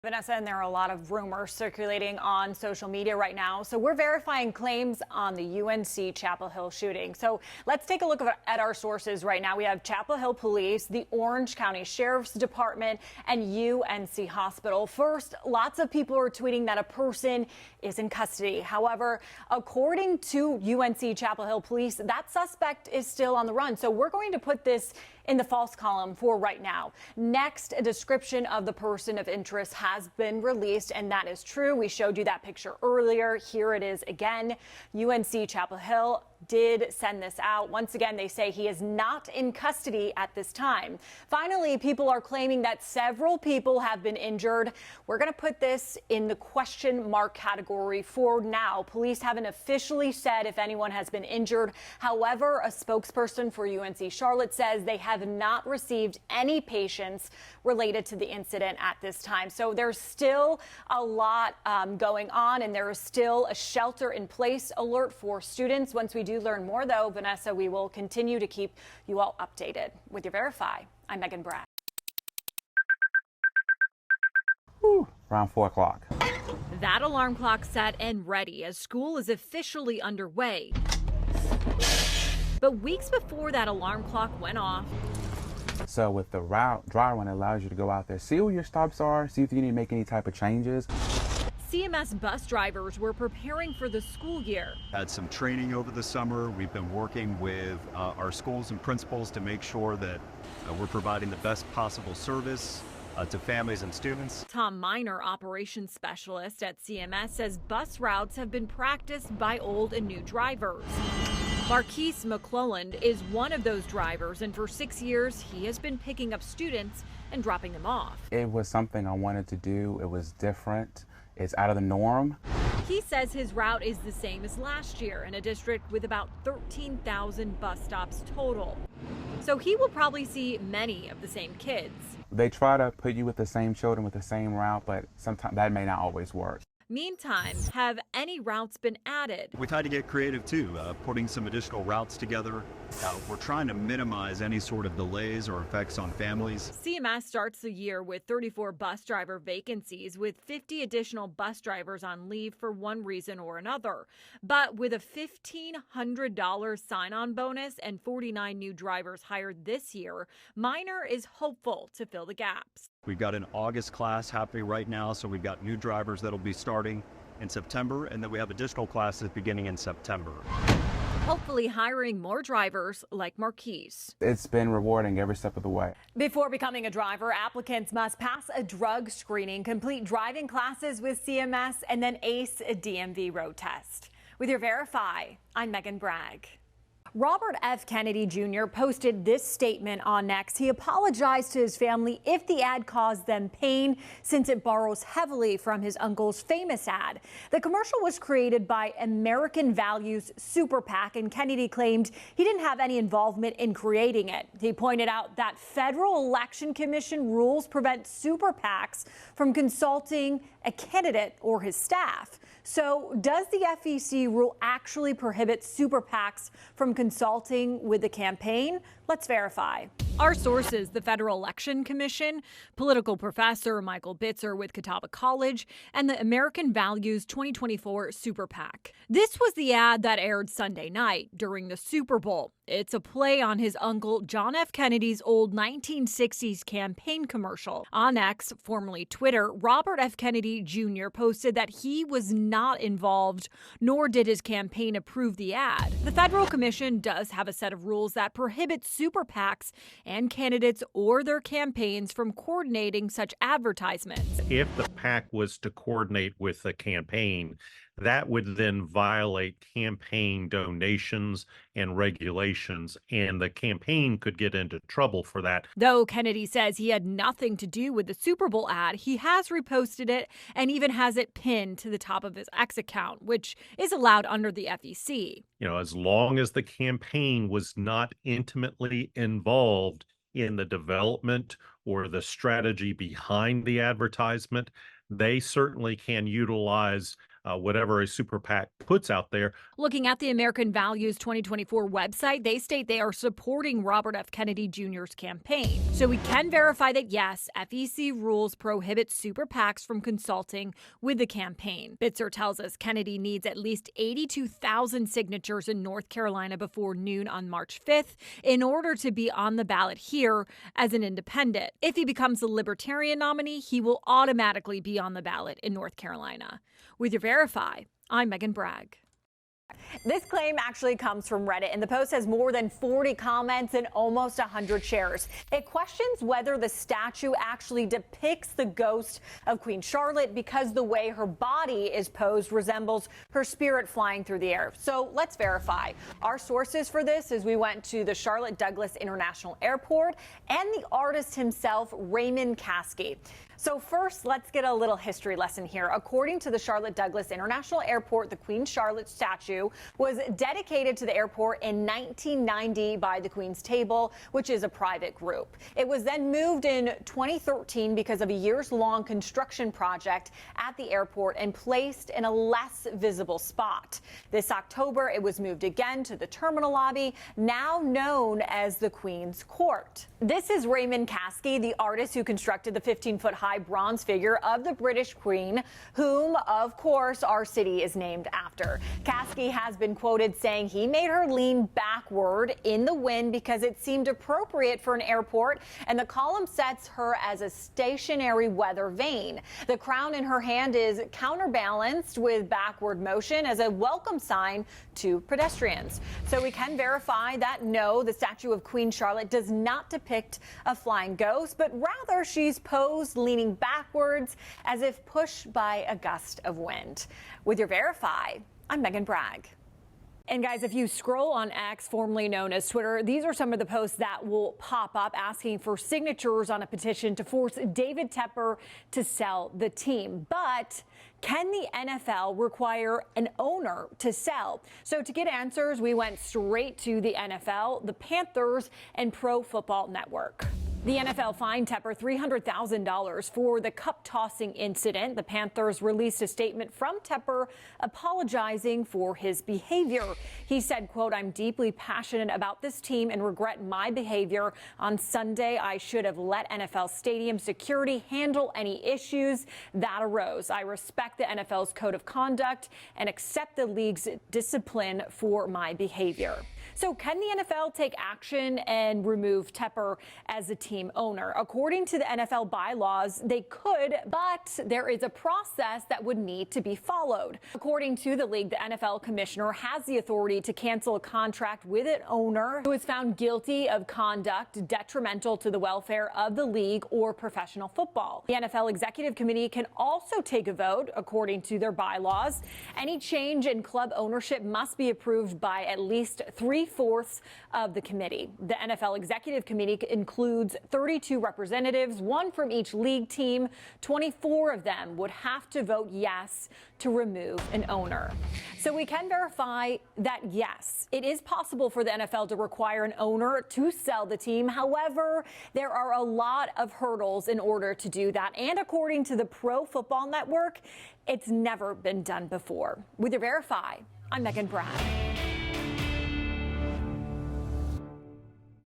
Vanessa, and there are a lot of rumors circulating on social media right now. So we're verifying claims on the UNC Chapel Hill shooting. So let's take a look at our sources right now. We have Chapel Hill Police, the Orange County Sheriff's Department, and UNC Hospital. First, lots of people are tweeting that a person is in custody. However, according to UNC Chapel Hill Police, that suspect is still on the run. So we're going to put this in the false column for right now. Next, a description of the person of interest has been released, and that is true. We showed you that picture earlier. Here it is again. UNC Chapel Hill did send this out. Once again, they say he is not in custody at this time. Finally, people are claiming that several people have been injured. We're going to put this in the question mark category for now. Police haven't officially said if anyone has been injured. However, a spokesperson for UNC Charlotte says they have not received any patients related to the incident at this time. So there's still a lot going on, and there is still a shelter in place alert for students. Once we do learn more, though, Vanessa, we will continue to keep you all updated. With your Verify, I'm Bragg. Around 4 o'clock. That alarm clock set and ready as school is officially underway. But weeks before that alarm clock went off, So with the route dry run, it allows you to go out there, see where your stops are, see if you need to make any type of changes. CMS bus drivers were preparing for the school year. Had some training over the summer. We've been working with our schools and principals to make sure that we're providing the best possible service to families and students. Tom Miner, operations specialist at CMS, says bus routes have been practiced by old and new drivers. Marquise McClelland is one of those drivers, and for 6 years, he has been picking up students and dropping them off. It was something I wanted to do. It was different. It's out of the norm. He says his route is the same as last year in a district with about 13,000 bus stops total. So he will probably see many of the same kids. They try to put you with the same children with the same route, but sometimes that may not always work. Meantime, have any routes been added? We tried to get creative too, putting some additional routes together. We're trying to minimize any sort of delays or effects on families. CMS starts the year with 34 bus driver vacancies, with 50 additional bus drivers on leave for one reason or another. But with a $1,500 sign-on bonus and 49 new drivers hired this year, Miner is hopeful to fill the gaps. We've got an August class happening right now, so we've got new drivers that'll be starting in September, and then we have additional classes beginning in September. Hopefully hiring more drivers like Marquise. It's been rewarding every step of the way. Before becoming a driver, applicants must pass a drug screening, complete driving classes with CMS, and then ace a DMV road test. With your Verify, I'm Bragg. Robert F. Kennedy Jr. posted this statement on X. He apologized to his family if the ad caused them pain, since it borrows heavily from his uncle's famous ad. The commercial was created by American Values Super PAC, and Kennedy claimed he didn't have any involvement in creating it. He pointed out that Federal Election Commission rules prevent super PACs from consulting a candidate or his staff. So does the FEC rule actually prohibit super PACs from consulting with the campaign? Let's verify. Our sources, the Federal Election Commission, political professor Michael Bitzer with Catawba College, and the American Values 2024 Super PAC. This was the ad that aired Sunday night during the Super Bowl. It's a play on his uncle John F. Kennedy's old 1960s campaign commercial. On X, formerly Twitter, Robert F. Kennedy Jr. posted that he was not involved, nor did his campaign approve the ad. The Federal Commission does have a set of rules that prohibit super PACs and candidates or their campaigns from coordinating such advertisements. If the PAC was to coordinate with the campaign, that would then violate campaign donations and regulations, and the campaign could get into trouble for that. Though Kennedy says he had nothing to do with the Super Bowl ad, he has reposted it and even has it pinned to the top of his X account, which is allowed under the FEC. As long as the campaign was not intimately involved in the development or the strategy behind the advertisement, they certainly can utilize whatever a super PAC puts out there. Looking at the American Values 2024 website, they state they are supporting Robert F. Kennedy Jr.'s campaign. So we can verify that, yes, FEC rules prohibit super PACs from consulting with the campaign. Bitzer tells us Kennedy needs at least 82,000 signatures in North Carolina before noon on March 5th in order to be on the ballot here as an independent. If he becomes the Libertarian nominee, he will automatically be on the ballot in North Carolina. With your Verify, I'm Megan Bragg. This claim actually comes from Reddit, and the post has more than 40 comments and almost 100 shares. It questions whether the statue actually depicts the ghost of Queen Charlotte because the way her body is posed resembles her spirit flying through the air. So let's verify. Our sources for this is we went to the Charlotte Douglas International Airport and the artist himself, Raymond Caskey. So first, let's get a little history lesson here. According to the Charlotte Douglas International Airport, the Queen Charlotte statue was dedicated to the airport in 1990 by the Queen's Table, which is a private group. It was then moved in 2013 because of a years-long construction project at the airport and placed in a less visible spot. This October, it was moved again to the terminal lobby, now known as the Queen's Court. This is Raymond Caskey, the artist who constructed the 15-foot-high bronze figure of the British Queen, whom, of course, our city is named after. Caskey has been quoted saying he made her lean backward in the wind because it seemed appropriate for an airport, and the column sets her as a stationary weather vane. The crown in her hand is counterbalanced with backward motion as a welcome sign to pedestrians. So we can verify that no, the statue of Queen Charlotte does not depict a flying ghost, but rather she's posed leaning backwards as if pushed by a gust of wind. With your Verify, I'm Megan Bragg. And guys, if you scroll on X, formerly known as Twitter, these are some of the posts that will pop up asking for signatures on a petition to force David Tepper to sell the team. But can the NFL require an owner to sell? So to get answers, we went straight to the NFL, the Panthers, and Pro Football Network. The NFL fined Tepper $300,000 for the cup tossing incident. The Panthers released a statement from Tepper apologizing for his behavior. He said, quote, "I'm deeply passionate about this team and regret my behavior. On Sunday, I should have let NFL stadium security handle any issues that arose. I respect the NFL's code of conduct and accept the league's discipline for my behavior." So can the NFL take action and remove Tepper as a team owner? According to the NFL bylaws, they could, but there is a process that would need to be followed. According to the league, the NFL commissioner has the authority to cancel a contract with an owner who is found guilty of conduct detrimental to the welfare of the league or professional football. The NFL executive committee can also take a vote, according to their bylaws. Any change in club ownership must be approved by at least 3/4 of the committee. The NFL executive committee includes 32 representatives, one from each league team. 24 of them would have to vote yes to remove an owner. So we can verify that, yes, it is possible for the NFL to require an owner to sell the team. However, there are a lot of hurdles in order to do that. And according to the Pro Football Network, it's never been done before. With your Verify, I'm Megan Bragg.